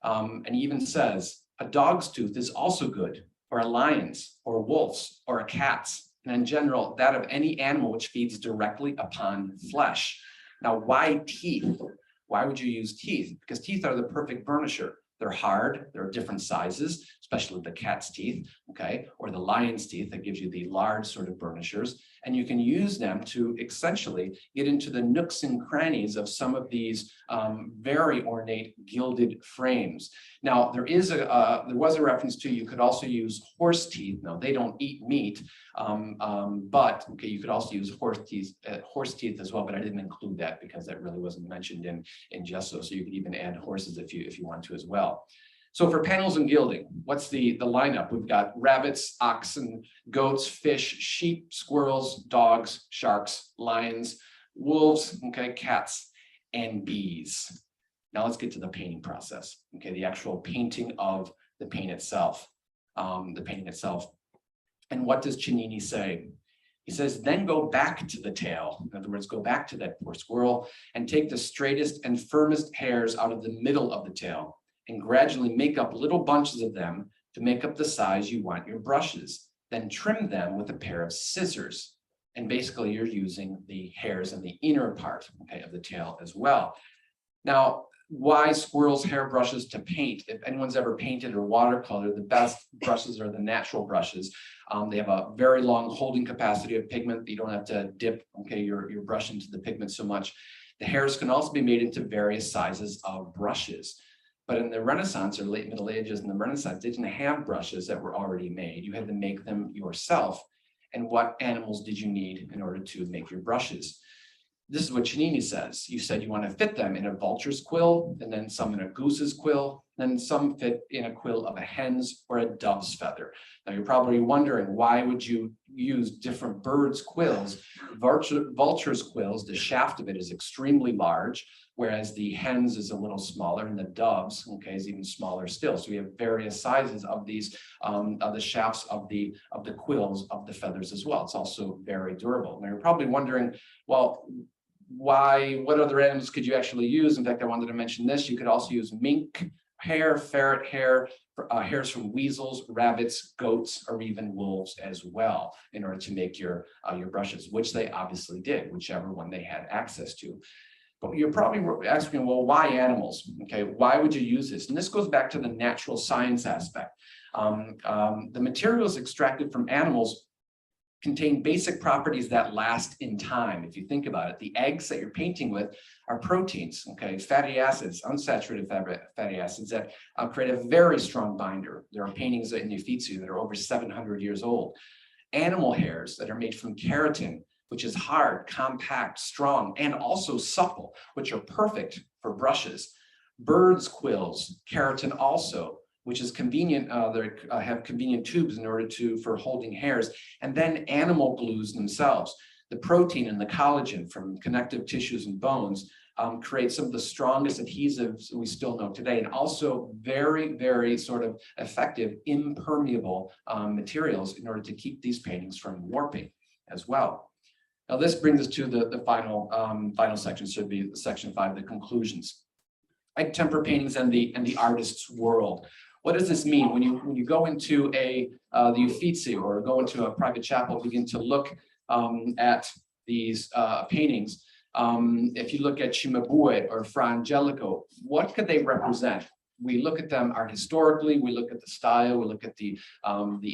And he even says, a dog's tooth is also good, or a lion's, or a wolf's, or a cat's, and in general, that of any animal which feeds directly upon flesh. Now, why teeth? Why would you use teeth? Because teeth are the perfect burnisher. They're hard, they're different sizes, especially the cat's teeth, okay, or the lion's teeth that gives you the large sort of burnishers. And you can use them to essentially get into the nooks and crannies of some of these very ornate gilded frames. Now, there was a reference to, you could also use horse teeth. Now, they don't eat meat, but okay, you could also use horse teeth as well, but I didn't include that because that really wasn't mentioned in gesso. So you could even add horses if you want to as well. So for panels and gilding, what's the lineup? We've got rabbits, oxen, goats, fish, sheep, squirrels, dogs, sharks, lions, wolves, okay, cats, and bees. Now let's get to the painting process. Okay, the actual painting of the paint itself. And what does Cennini say? He says, then go back to the tail. In other words, go back to that poor squirrel and take the straightest and firmest hairs out of the middle of the tail and gradually make up little bunches of them to make up the size you want your brushes. Then trim them with a pair of scissors. And basically you're using the hairs in the inner part, okay, of the tail as well. Now, why squirrels' hair brushes to paint? If anyone's ever painted or watercolor, the best brushes are the natural brushes. They have a very long holding capacity of pigment. You don't have to dip, okay, your brush into the pigment so much. The hairs can also be made into various sizes of brushes. But in the Renaissance or late Middle Ages and the Renaissance, they didn't have brushes that were already made. You had to make them yourself. And what animals did you need in order to make your brushes? This is what Cennini says. You said you want to fit them in a vulture's quill, and then some in a goose's quill, then some fit in a quill of a hen's or a dove's feather. Now you're probably wondering, why would you use different birds' quills? Vulture's quills, the shaft of it is extremely large, whereas the hen's is a little smaller, and the dove's, okay, is even smaller still. So we have various sizes of these, of the shafts of the quills of the feathers as well. It's also very durable. Now you're probably wondering, well, what other animals could you actually use? In fact, I wanted to mention this. You could also use mink hair, ferret hair, hairs from weasels, rabbits, goats, or even wolves as well, in order to make your brushes, which they obviously did, whichever one they had access to. But you're probably asking, well, why animals? Okay, why would you use this? And this goes back to the natural science aspect. The materials extracted from animals contain basic properties that last in time. If you think about it, the eggs that you're painting with are proteins, okay, fatty acids, unsaturated fatty acids that create a very strong binder. There are paintings in the Uffizi that are over 700 years old. Animal hairs that are made from keratin, which is hard, compact, strong, and also supple, which are perfect for brushes. Birds' quills, keratin also, which is convenient. They have convenient tubes in order for holding hairs, and then animal glues themselves. The protein and the collagen from connective tissues and bones create some of the strongest adhesives we still know today, and also very, very sort of effective impermeable materials in order to keep these paintings from warping as well. Now this brings us to the final section, should be section 5, the conclusions. Like temper paintings and the artist's world. What does this mean when you go into the Uffizi or go into a private chapel, begin to look at these paintings? If you look at Cimabue or Fra Angelico, what could they represent? We look at them art historically, we look at the style, we look at the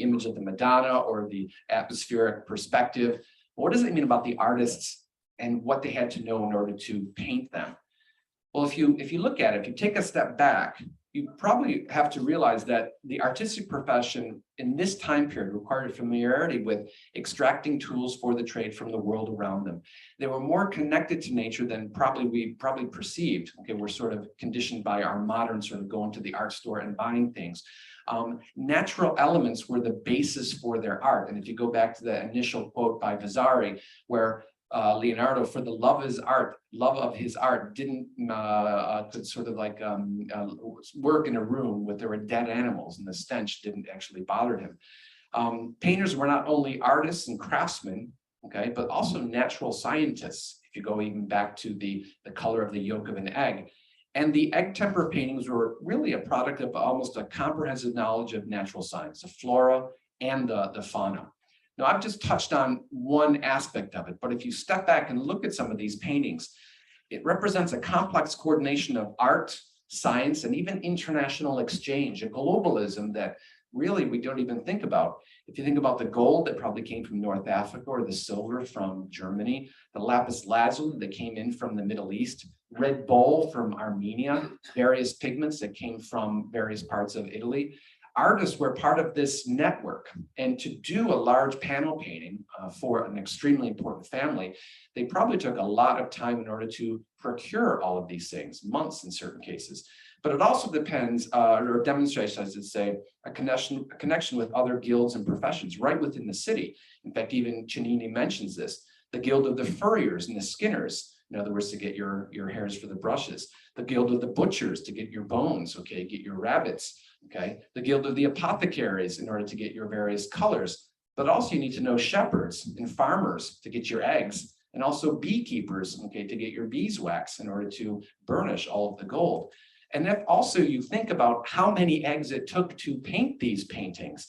image of the Madonna or the atmospheric perspective. What does it mean about the artists and what they had to know in order to paint them? Well, if you look at it, if you take a step back, you probably have to realize that the artistic profession in this time period required familiarity with extracting tools for the trade from the world around them. They were more connected to nature than we perceived. Okay, we're sort of conditioned by our modern sort of going to the art store and buying things. Natural elements were the basis for their art. And if you go back to the initial quote by Vasari, where Leonardo, for the love of his art, didn't could sort of like work in a room where there were dead animals, and the stench didn't actually bother him. Painters were not only artists and craftsmen, okay, but also natural scientists. If you go even back to the color of the yolk of an egg. And the egg temper paintings were really a product of almost a comprehensive knowledge of natural science, the flora and the fauna. Now, I've just touched on one aspect of it, but if you step back and look at some of these paintings, it represents a complex coordination of art, science, and even international exchange, a globalism that really we don't even think about. If you think about the gold that probably came from North Africa, or the silver from Germany, the lapis lazuli that came in from the Middle East, red bole from Armenia, various pigments that came from various parts of Italy. Artists were part of this network, and to do a large panel painting for an extremely important family, they probably took a lot of time in order to procure all of these things, months in certain cases. But it also depends or demonstrates, I should say, a connection with other guilds and professions right within the city. In fact, even Cennini mentions this, the guild of the furriers and the skinners, in other words, to get your hairs for the brushes, the guild of the butchers to get your bones, okay, get your rabbits, okay, the guild of the apothecaries in order to get your various colors. but also you need to know shepherds and farmers to get your eggs, and also beekeepers, okay, to get your beeswax in order to burnish all of the gold. And if also you think about how many eggs it took to paint these paintings,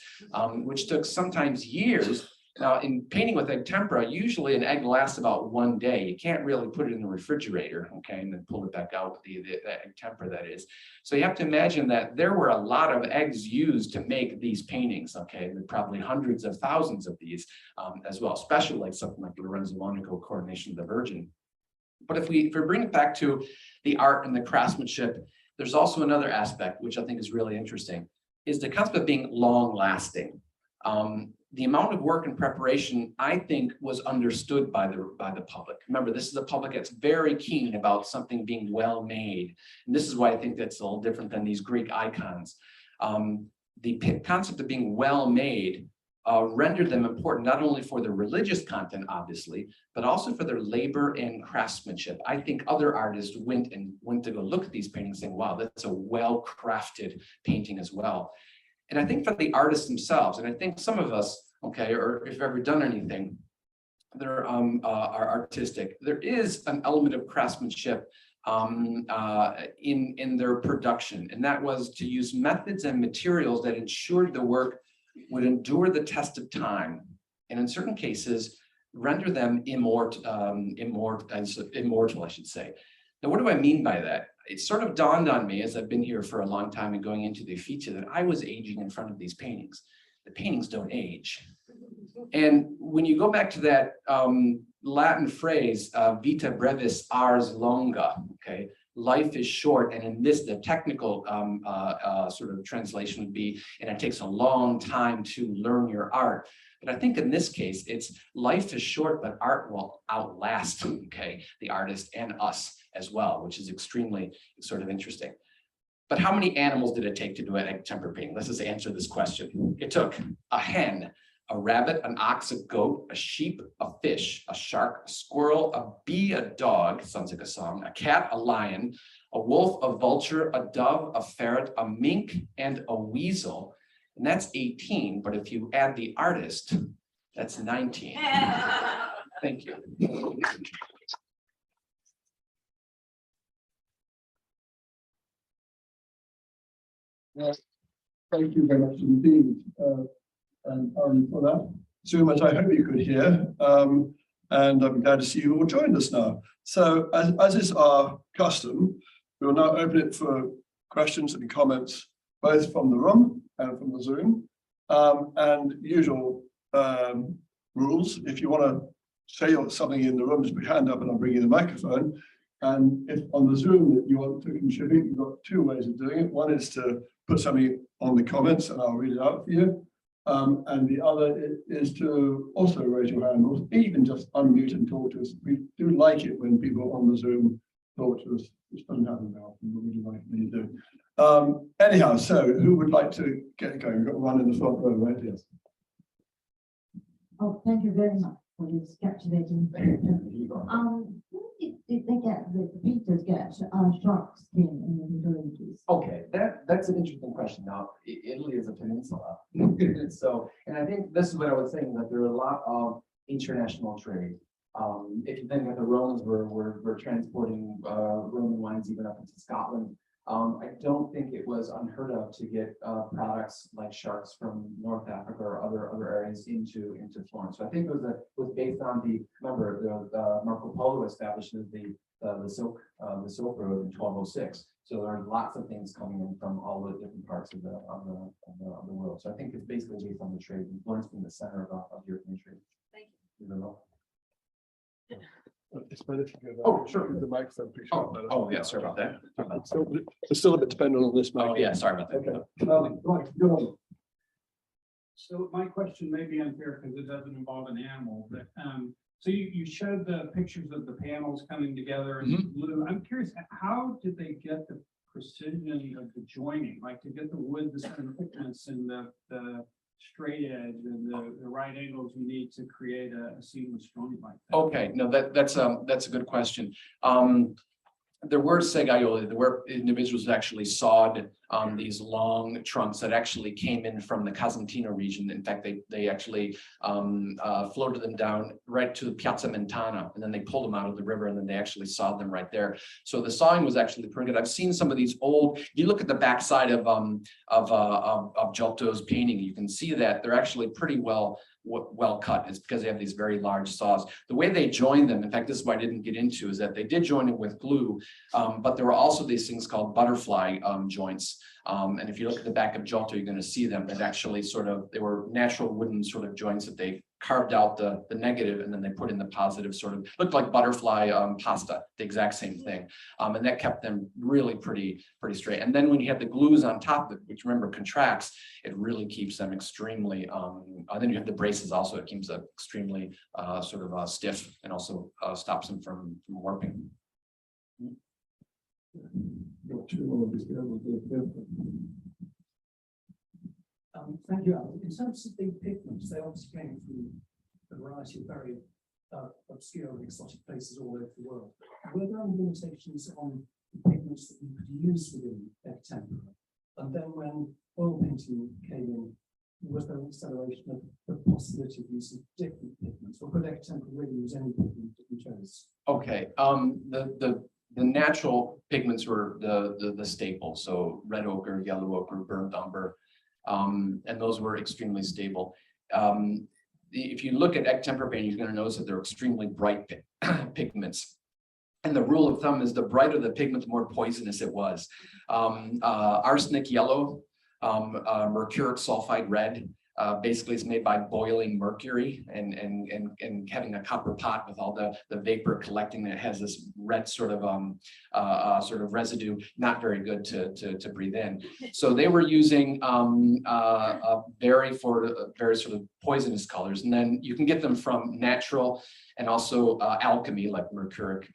which took sometimes years. Now, in painting with egg tempera, usually an egg lasts about 1 day. You can't really put it in the refrigerator, okay, and then pull it back out with the egg tempera, that is. So you have to imagine that there were a lot of eggs used to make these paintings, okay, and probably hundreds of thousands of these as well, especially like something like Lorenzo Monaco Coronation of the Virgin. But if we bring it back to the art and the craftsmanship, there's also another aspect, which I think is really interesting, is the concept of being long lasting. The amount of work and preparation, I think, was understood by the public. Remember, this is a public that's very keen about something being well made. And this is why I think that's a little different than these Greek icons. The concept of being well made rendered them important, not only for their religious content, obviously, but also for their labor and craftsmanship. I think other artists went to go look at these paintings saying, wow, that's a well-crafted painting as well. And I think for the artists themselves, and I think some of us, okay, or if you've ever done anything that are artistic, there is an element of craftsmanship in their production. And that was to use methods and materials that ensured the work would endure the test of time. And in certain cases, render them immortal, I should say. Now, what do I mean by that? It sort of dawned on me as I've been here for a long time and going into the Uffizi that I was aging in front of these paintings. The paintings don't age. And when you go back to that Latin phrase, vita brevis ars longa, okay, life is short, and in this, the technical sort of translation would be, and it takes a long time to learn your art. But I think in this case, it's life is short, but art will outlast, okay, the artist and us as well, which is extremely sort of interesting. But how many animals did it take to do an egg tempera painting? Let's just answer this question. It took a hen, a rabbit, an ox, a goat, a sheep, a fish, a shark, a squirrel, a bee, a dog, sounds like a song, a cat, a lion, a wolf, a vulture, a dove, a ferret, a mink, and a weasel. And that's 18, but if you add the artist, that's 19. Thank you. Yes, thank you very much indeed, and Alan, for that. Zoom, as I hope you could hear, and I'm glad to see you all joined us now. So, as is our custom, we will now open it for questions and comments, both from the room and from the Zoom, and usual rules. If you want to say something in the room, just put your hand up and I'll bring you the microphone. And if on the Zoom that you want to contribute, you've got two ways of doing it. One is to put something on the comments and I'll read it out for you. And the other is to also raise your hand or even just unmute and talk to us. We do like it when people on the Zoom talk to us. This doesn't happen very often, but we do like it when you do. Anyhow, so who would like to get going? We've got one in the front row, right? Yes. Oh, thank you very much for this captivating. Did they get the painters get shark skin in the Middle Ages? Okay, that's an interesting question. Now, Italy is a peninsula, so, and I think this is what I was saying, that there are a lot of international trade. If you think that the Romans were transporting Roman wines even up into Scotland, I don't think it was unheard of to get products like sharks from North Africa or other areas into Florence. So I think it was based on remember the Marco Polo establishes the Silk Road in 1206. So there are lots of things coming in from all the different parts of the world. So I think it's basically based on the trade, and Florence being the center of European trade. Thank you. It's better if you go Oh, sure. The microphone picture. Oh, yeah, sorry about that. It's still a bit dependent on this. Oh, yeah, sorry about that. Okay. Right, go on. So my question may be unfair because it doesn't involve an animal, but so you showed the pictures of the panels coming together in blue. I'm curious, how did they get the precision of the joining, like to get the wood, the center thickness, and the straight edge and the right angles you need to create a seamless joint like that? Okay, no, that's a good question. There were segaioli, there were individuals that actually sawed these long trunks that actually came in from the Casentino region. In fact, they actually floated them down right to Piazza Mentana, and then they pulled them out of the river, and then they actually sawed them right there. So the sawing was actually pretty good. I've seen some of these old. You look at the backside of Giotto's painting, you can see that they're actually pretty well cut. It's because they have these very large saws. The way they join them, in fact, this is what I didn't get into, is that they did join it with glue, but there were also these things called butterfly joints. And if you look at the back of Giotto, you're going to see them. That actually they were natural wooden sort of joints that they carved out the negative, and then they put in the positive, sort of looked like butterfly pasta, the exact same thing. And that kept them really pretty straight. And then when you have the glues on top of it, which remember contracts, it really keeps them extremely, then you have the braces also, it keeps them extremely stiff, and also stops them from warping. Thank you, Alan. In terms of the pigments, they obviously came from a variety of very obscure and exotic places all over the world. Were there any limitations on the pigments that you could use within egg tempera? And then when oil painting came in, was there an acceleration of the possibility of using different pigments, or could egg tempera really use any pigment that you chose? Okay, the natural pigments were the staple, so red ochre, yellow ochre, burnt umber. And those were extremely stable. If you look at egg tempera painting, you're going to notice that they're extremely bright pigments. And the rule of thumb is the brighter the pigment, the more poisonous it was. Arsenic yellow, mercuric sulfide red, basically it's made by boiling mercury and having a copper pot with all the vapor collecting that has this red sort of residue, not very good to breathe in. So they were using very sort of poisonous colors, and then you can get them from natural and also alchemy, like mercuric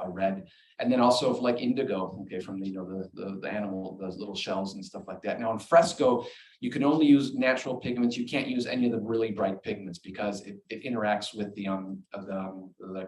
red, and then also like indigo, okay, from the animal, those little shells and stuff like that. Now in fresco, you can only use natural pigments. You can't use any of the really bright pigments because it interacts with the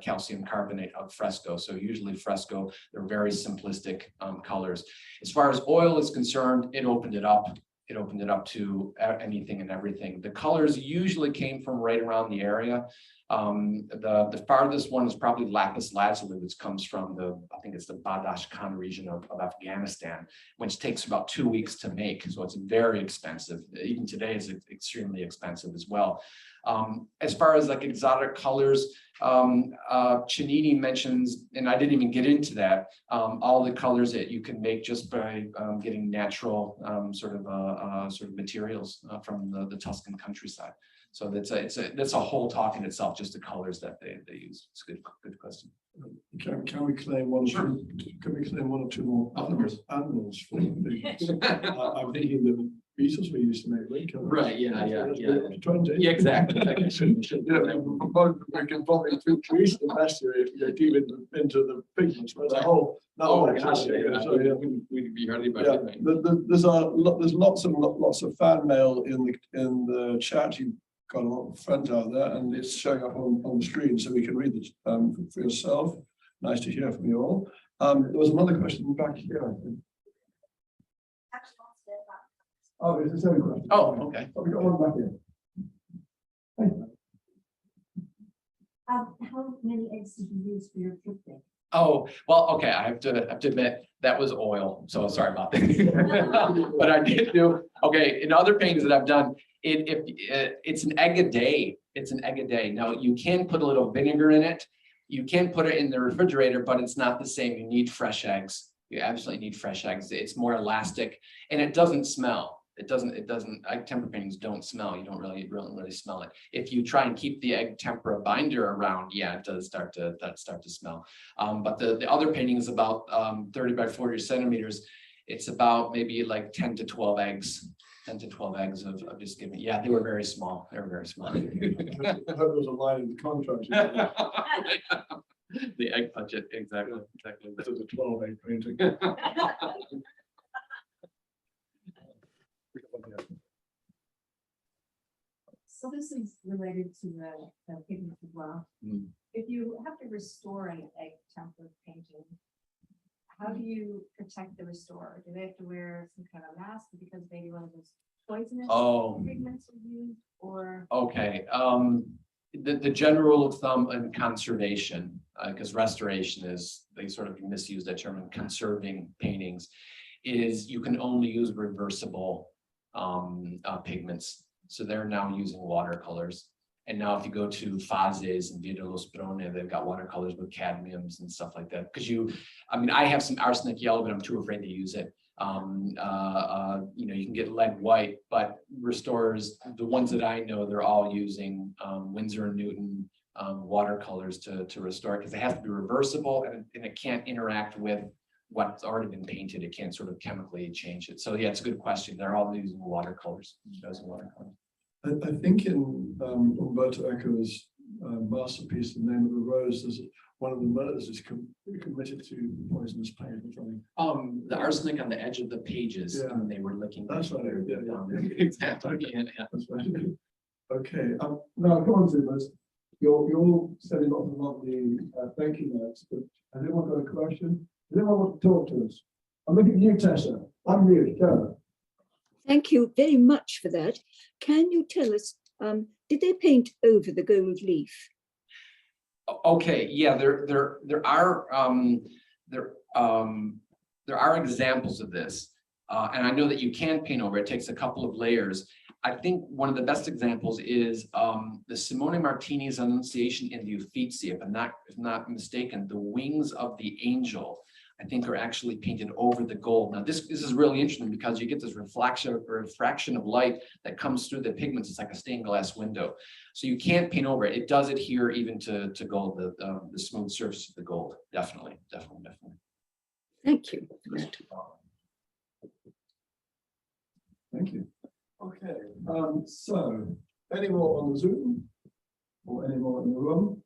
calcium carbonate of fresco. So usually fresco, they're very simplistic colors. As far as oil is concerned, it opened it up. It opened it up to anything and everything. The colors usually came from right around the area. The farthest one is probably lapis lazuli, which comes from I think it's the Badakhshan Khan region of Afghanistan, which takes about 2 weeks to make. So it's very expensive. Even today it's extremely expensive as well. As far as like exotic colors, Chinini mentions, and I didn't even get into that, all the colors that you can make just by getting natural sort of materials from the Tuscan countryside. So that's a whole talk in itself, just the colors that they use. It's a good question. Can we claim one? Sure. Can we claim one or two more animals for the I'm thinking the beetles we used to make wind killers. Right, yeah. Yeah, Exactly. We can probably increase the best here if you go deep into the pigments, but the whole. We'd be hardly about it. There's lots of fan mail in the chat. You've got a lot of friends out there, and it's showing up on the screen, so we can read it for yourself. Nice to hear from you all. There was another question back here, I think. Oh, there's a second question. Oh, okay. Oh, we got one back here. Thank you. How many eggs did you use for your triptych? Oh, well, okay, I have to admit that was oil, so sorry about that. But I did do, okay, in other paintings that I've done, it's an egg a day. It's an egg a day. Now you can put a little vinegar in it. You can put it in the refrigerator, but it's not the same. You need fresh eggs. You absolutely need fresh eggs. It's more elastic and it doesn't smell. Egg tempera paintings don't smell. You don't really smell it. If you try and keep the egg tempera binder around, yeah, it does start to smell. But the other painting is about 30 by 40 centimeters. It's about maybe like 10 to 12 eggs. 10 to 12 eggs of just giving. Yeah, they were very small. They were very small. I heard there was a line in the contract. The egg budget, exactly. This is a 12 egg painting. So this is related to the pigment as well. Mm. If you have to restore an egg tempera painting, how do you protect the restorer? Do they have to wear some kind of mask because maybe one of those poisonous Oh, pigments are used, or? okay. The general rule of thumb in conservation, because restoration is, they sort of misuse that term in conserving paintings, is you can only use reversible pigments. So they're now using watercolors. And now if you go to Fazes and Via dello Sprone, they've got watercolors with cadmiums and stuff like that. Because I mean, I have some arsenic yellow, but I'm too afraid to use it. You can get lead white, but restorers, the ones that I know, they're all using Winsor and Newton watercolors to restore it, because they have to be reversible and it can't interact with what's already been painted. It can't sort of chemically change it. So yeah, it's a good question. They're all using watercolors. I think in Umberto Eco's masterpiece, The Name of the Rose, there's one of the murders is committed to poisonous paint or something. The arsenic on the edge of the pages, Yeah. and they were licking. That's right, yeah, Exactly. Yeah. That's right. Okay, now come on, Zoomers. You're all sending off a lovely thank you notes, but has anyone got a question? Does anyone want to talk to us? I'm looking at you, Tessa. I'm mute, go. Thank you very much for that. Can you tell us, did they paint over the gold leaf? Okay, yeah, there are examples of this, and I know that you can paint over. It takes a couple of layers. I think one of the best examples is the Simone Martini's Annunciation in the Uffizi. If I'm not mistaken, the wings of the angel, I think, are actually painted over the gold. Now, this is really interesting because you get this refraction of light that comes through the pigments. It's like a stained glass window. So you can't paint over it. It does adhere even to gold, the smooth surface of the gold. Definitely. Thank you. Thank you. Okay, so any more on the Zoom or any more in the room?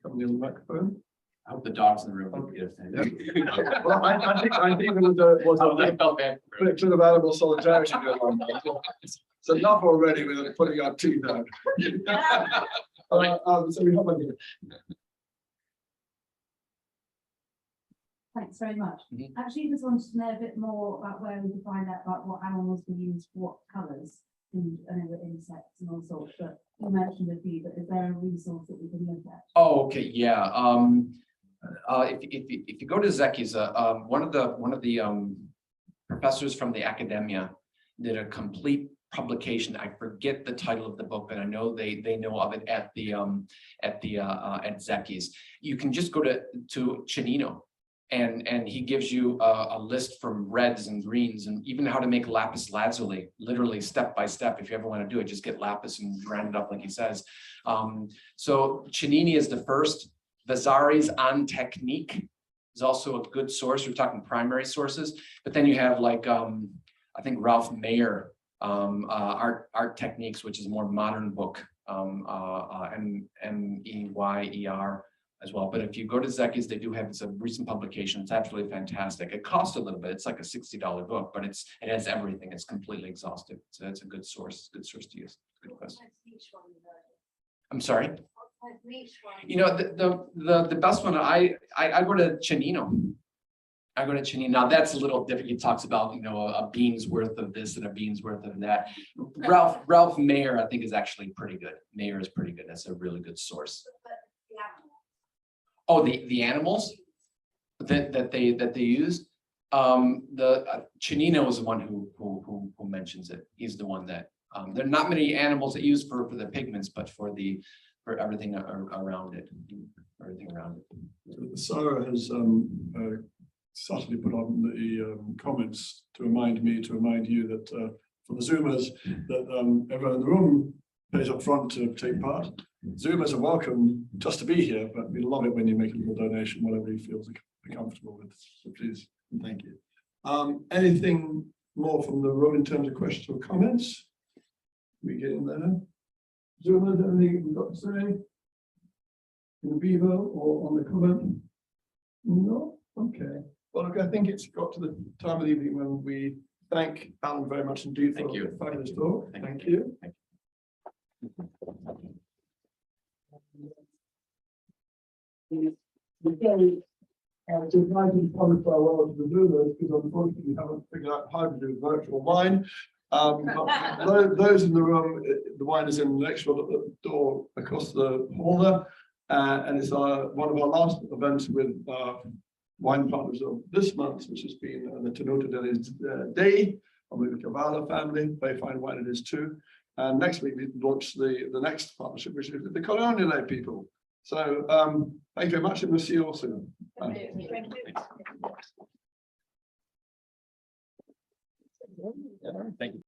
Come near the microphone. I hope the dogs in the room don't get offended. Well, I think there was a bit of animal solidarity going on. It's enough already with putting our teeth out. So we have one here. Thanks very much. Mhm. Actually, just wanted to know a bit more about where we could find out about what animals we use, what colours, and I know the insects and all sorts, but you mentioned a few, but is there a resource that we can look at? Oh, okay, yeah. If you go to Zecchi's, one of the professors from the academia did a complete publication. I forget the title of the book, but I know they know of it at Zecchi's. You can just go to Chinino, and he gives you a list from reds and greens, and even how to make lapis lazuli, literally step by step. If you ever want to do it, just get lapis and grind it up like he says. So Chinini is the first. Vasari's On Technique is also a good source. We're talking primary sources, but then you have like I think Ralph Mayer, Art Techniques, which is a more modern book, MEYER as well. But if you go to Zecchi's, they do have, it's a recent publication. It's absolutely fantastic. It costs a little bit. It's like a $60 book, but it has everything. It's completely exhaustive. So it's a good source to use. Good question. I'm sorry. You know, the best one, I go to Chinino. I go to Chinino. Now that's a little different. He talks about, you know, a bean's worth of this and a bean's worth of that. Ralph Mayer, I think, is actually pretty good. Mayer is pretty good. That's a really good source. Oh, the animals that they use. The Chinino is the one who mentions it. He's the one that there are not many animals that use for the pigments, but for everything around it. Sarah has subtly put on the comments to remind you that for the Zoomers that everyone in the room pays up front to take part. Zoomers are welcome just to be here, but we love it when you make a little donation, whatever you feel comfortable with. So please and thank you. Anything more from the room in terms of questions or comments? We get in there. Zoomers, anything you've got to say? In vivo or on the comment? No? Okay. Well, look, I think it's got to the time of the evening when we thank Alan very much indeed for a fabulous talk. Thank you. We've tried to promise our well to do this because unfortunately we haven't figured out how to do virtual wine. But those in the room, the wine is in the next door across the hall there. And it's one of our last events with wine partners of this month, which has been the Tenuta Deli's Day with the Cavallo family. Very fine wine it is too. And next week we launch the next partnership, which is with the Coloniale people. So thank you very much, and we'll see you all soon. Bye. Thank you.